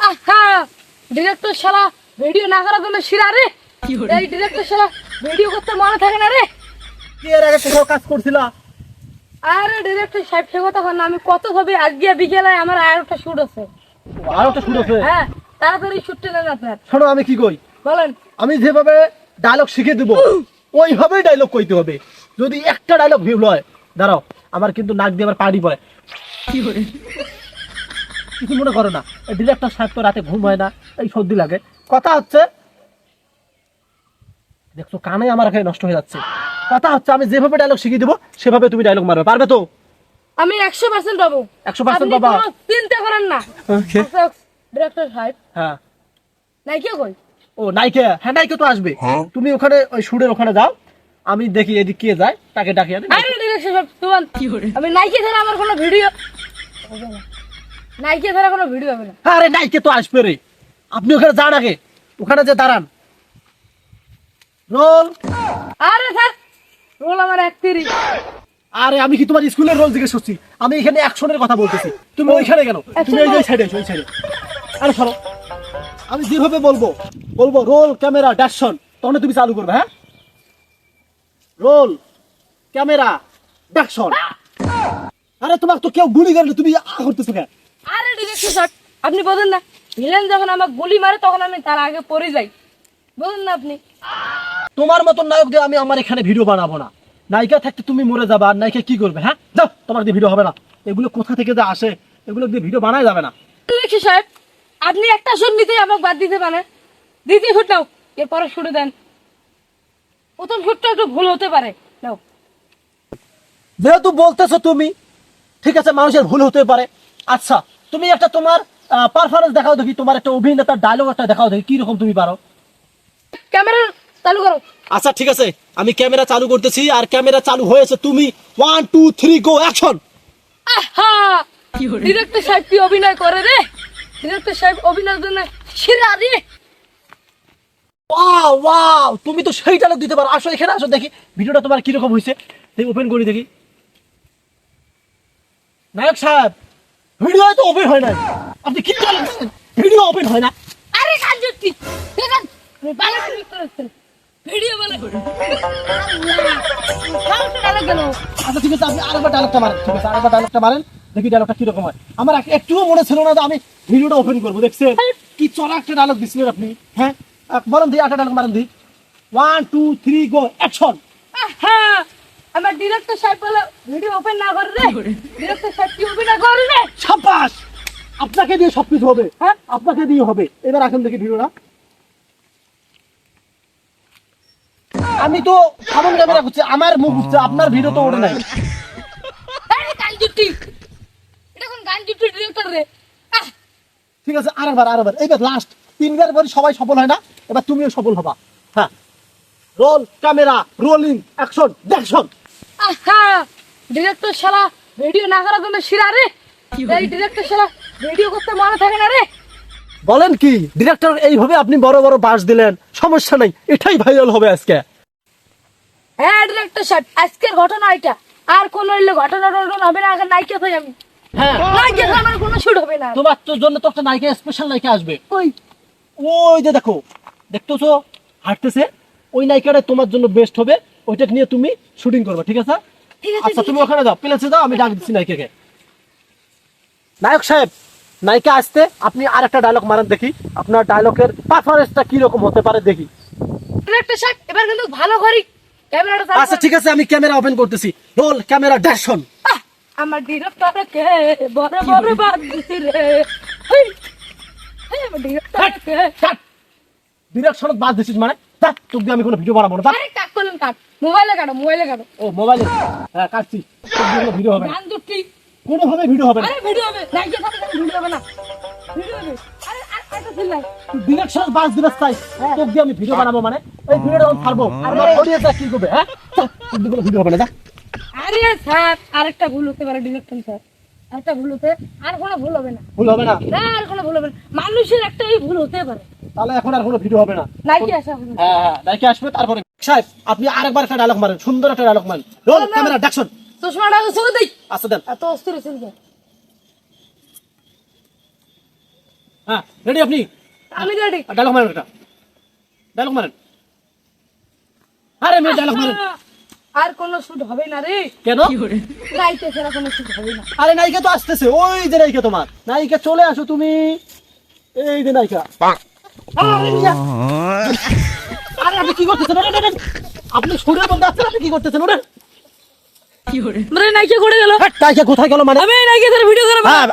আহা ডিরেক্টর শালা ভিডিও না করার জন্য শিরা রে এই ডিরেক্টর শালা ভিডিও করতে মনে থাকে না রে কি এর আগে কোথাও কাজ করছিলা? আরে ডিরেক্টর সাহেব সে কথা বল না আমি কত ছবি আজকে বিকেলে আমার আর একটা শুট আছে আর একটা শুট আছে? হ্যাঁ তাড়াতাড়ি শুটতে নেন আপনার শোনো আমি কি কই, বলেন আমি যেভাবে ডায়লগ শিখে দেবো ওইভাবেই ডায়লগ কইতে হবে। যদি একটা ডায়লগ ভিউ হয়, দাঁড়াও আমার কিন্তু নাক দিয়ে আবার পানি পড়ে। কি করে কিছু মনে করো না, ডিরেক্টর সাহেব তো রাতে ঘুম হয় না, এই সর্দি লাগে। কথা হচ্ছে দেখছো কানে আমার এখানে নষ্ট হয়ে যাচ্ছে। কথা হচ্ছে আমি যেভাবে ডায়লগ শিখিয়ে দেবো সেভাবে তুমি ডায়লগ মারবে, পারবে তো? আমি 100% পাবো 100% পাবা? আপনি কোনো চিন্তা করেন না। ওকে। ডিরেক্টর সাহেব হ্যাঁ। নাই কি কই ও নাইকে, হ্যাঁ নাইকে তো আসবে। তুমি ওখানে ওই শুটের ওখানে যাও, আমি দেখি এদিক কে যায় তাকে ডাকিয়ে দিই। আরে ডিরেক্টর সাহেব তুমান কি করে আমি নাইকে ছাড়া আমার কোনো ভিডিও হবে না নাইকে ছাড়া কোনো ভিডিও হবে না আরে নাইকে তো আসবে রে, আপনি ওখানে যান আগে, ওখানে যে দাঁড়ান। রোল। আরে স্যার রোল আমার 31 আরে আমি কি তোমার স্কুলের রোল জিজ্ঞেস করছি? আমি এখানে অ্যাকশনের কথা বলতেছি, তুমি ওইখানে কেন? তুমি এই যে সাইডে এসো, ওই সাইডে। আরে সরো, আমি যেভাবে বলবো বলবো রোল ক্যামেরা ড্যাকশন, তখন তুমি চালু করবে। হ্যাঁ, রোল ক্যামেরা ড্যাকশন। আরে তোমার তো কেউ গুলি করলে তুমি করতেছো কেন? আরে ডিরেক্টর স্যার আপনি বলেন না ভিলেন যখন আমাকে গুলি মারে তখন আমি তার আগে পড়ে যাই বলেন না আপনি তোমার মতন নায়ক দিয়ে আমি আমার এখানে ভিডিও বানাবো না। নায়িকা থাকতে তুমি মরে যাবে, আর নায়িকা কি করবে? হ্যাঁ যাও, তোমার দিয়ে ভিডিও হবে না। এগুলো কোথা থেকে যে আসে, এগুলো দিয়ে ভিডিও বানাই যাবে না। ডিরেক্টর সাহেব আপনি একটা শুট নিতে আমাকে বাদ দিতে পারেন দ্বিতীয় শুট নাও এরপরে শুরু দেন প্রথম শুটটা একটু ভুল হতে পারে নাও যেহেতু বলতেছো তুমি, ঠিক আছে মানুষের ভুল হতে পারে। আচ্ছা তুমি একটা তোমার পারফরমেন্স দেখাও দেখি, তোমার একটা অভিনেতার ডায়লগ একটা দেখাও দেখি, কি রকম তুমি পারো। ক্যামেরা চালু করো আচ্ছা ঠিক আছে, আমি ক্যামেরা চালু করতেছি, আর ক্যামেরা চালু হয়েছে। তুমি 1 2 3 গো অ্যাকশন। আহা ডিরেক্টর সাহেব কি অভিনয় করে রে ডিরেক্টর সাহেব অভিনয়ের জন্য সেরা রে ওয়াও ওয়াও, তুমি তো সেই ডায়লগ দিতে পারো। আসো এখানে আসো, দেখি ভিডিওটা তোমার কি রকম হয়েছে। দেখি ওপেন করি দেখি। নায়ক সাহেব ভিডিও তো ওপেন হয় না, আপনি কি ডায়লগ দিচ্ছেন? ভিডিও ওপেন হয় না। আরে কাজটি দেখেন ভালো ডিরেক্টর আছে ভিডিও বলে আল্লাহ গেল আচ্ছা ঠিক আছে, আপনি আরেকবার ডায়লগটা মারেন। ঠিক আছে আরেকবার ডায়লগটা মারেন, দেখি ডায়লগটা কি রকম হয়। আমার একটুও মনে ছিল না যে আমি ভিডিওটা ওপেন করবো। দেখছেন কি চড়া একটা ডায়লগ দিচ্ছিলেন আপনি। হ্যাঁ বলেন দিই, একটা ডায়লগ মারেন দিই। 1 2 3 গো অ্যাকশন। হ্যাঁ আমার ডিরেক্টর সাহেব বলে ভিডিও ওপেন না করে রে ডিরেক্টর সাহেব কি অভিনয় করে রে সাবাস, আপনাকে দিয়ে সবকিছু হবে। হ্যাঁ আপনাকে দিয়ে হবে। এবার এখন দেখি ভিডিওটা। আমি তো সামন ক্যামেরা করছি, আমার মুখ উঠছে, আপনার ভিডিও তো ওঠে নাই। আরে কাজটি এটা কোন গানটি ডিরেক্টর রে ঠিক আছে আরেকবার, এইবার লাস্ট। 3বার পরে সবাই সফল হয় না, এবার তুমিও সফল হবা। হ্যাঁ, রোল ক্যামেরা রোলিং অ্যাকশন ড্যাকশন। আহা ডিরেক্টর শালা ভিডিও না করার জন্য শিরা রে এই ডিরেক্টর শালা ভিডিও করতে মনে থাকে না রে বলেন কি ডিরেক্টর, এইভাবে আপনি বড় বড় বাস দিলেন, সমস্যা নাই, এটাই ভাইরাল হবে আজকে। হ্যাঁ ডিরেক্টর সাহেব আজকের ঘটনা এটা আর কোন হইলে ঘটনা হবে না আগে নাইকে হই আমি হ্যাঁ নাইকে আমার কোনো শুট হবে না তোমার তো জন্য তো একটা নায়িকা, স্পেশাল নায়িকা আসবে। ওই ওই যে দেখো, দেখতেছো হাঁটতেছে, ওই নায়িকাটা তোমার জন্য বেস্ট হবে। ওইটা নিয়ে তুমি শুটিং করবে, ঠিক আছে? ঠিক আছে আচ্ছা তুমি ওখানে যাও, প্লেসে যাও, আমি ডাক দিচ্ছি নায়িকাকে। নায়ক সাহেব নায়িকা আসতে আপনি আর একটা ডায়লগ মারেন দেখি, আপনার ডায়লগের পারফরমেন্সটা কি রকম হতে পারে দেখি। ডিরেক্টর সাহেব এবার কিন্তু ভালো করি ক্যামেরাটা চালু আচ্ছা ঠিক আছে, আমি ক্যামেরা ওপেন করতেছি। Roll camera action. আহ, আমার ডিরেক্টর কে বড় বড় বাদ দিছি রে হেই হেই আমার ডিরেক্টর কে ডিরেকশন বাদ দিছিস মানে? তা তোকে দিয়ে আমি কোনো ভিডিও বানাবো না। তা আরে কাট করলেন কাট মোবাইলে কাটো ও মোবাইলে, হ্যাঁ কাটছি, তোকে দিয়ে কোনো ভিডিও হবে না, গান দুটি কোনোভাবে ভিডিও হবে না। আরে ভিডিও হবে নাইকে সাথে ভিডিও হবে না ভিডিও হবে আরে এটা ফিল নাই ডিরেকশন বাদ দিবস চাই, তোকে দিয়ে আমি ভিডিও বানাবো মানে? এই ভিডিওটা আমি ছাড়বো, আমার অডিয়েন্সরা কি করবে? হ্যাঁ তোকে দিয়ে কোনো ভিডিও হবে না। যা। আরে স্যার আরেকটা ভুল হতে পারে ডিরেক্টর স্যার আরেকটা ভুল হতে আর কোনো ভুল হবে না ভুল হবে না? না আর কোনো ভুল হবে না মানুষের একটাই ভুল হতে পারে তাহলে এখন আর কোনো ভিডিও হবে না। নাইকে আসা হবে না হ্যাঁ হ্যাঁ নায়িকা আসবে, তারপরে সাহেব আপনি আরেকবার একটা ডায়লগ মারেন, সুন্দর একটা ডায়লগ মারেন। Roll camera action. চশমাটা চোখে দেই আচ্ছা দেন। এত অস্থির ছিল হ্যাঁ রেডি আপনি আমি রেডি। ডায়লগ মারেন একটা ডায়লগ মারেন আরে মেয়ে ডায়লগ মারেন আর কোনো শুট হবে না রে। কেন নাইতে ছাড়া কোনো শুট হবে না। আরে নায়িকা তো আসতেছে ওই যে নায়িকা তোমার নায়িকা চলে আসো তুমি এই যে নায়িকা আরে মিয়া। আরে আপনি কি করতেছেন ওরে আপনি শরীরের মধ্যে আছেন আপনি কি করতেছেন ওরে মানে নাইকে করে গেল। নায়িকা কোথায় গেল মানে আমি নাইকে ভিডিও করে হ্যাঁ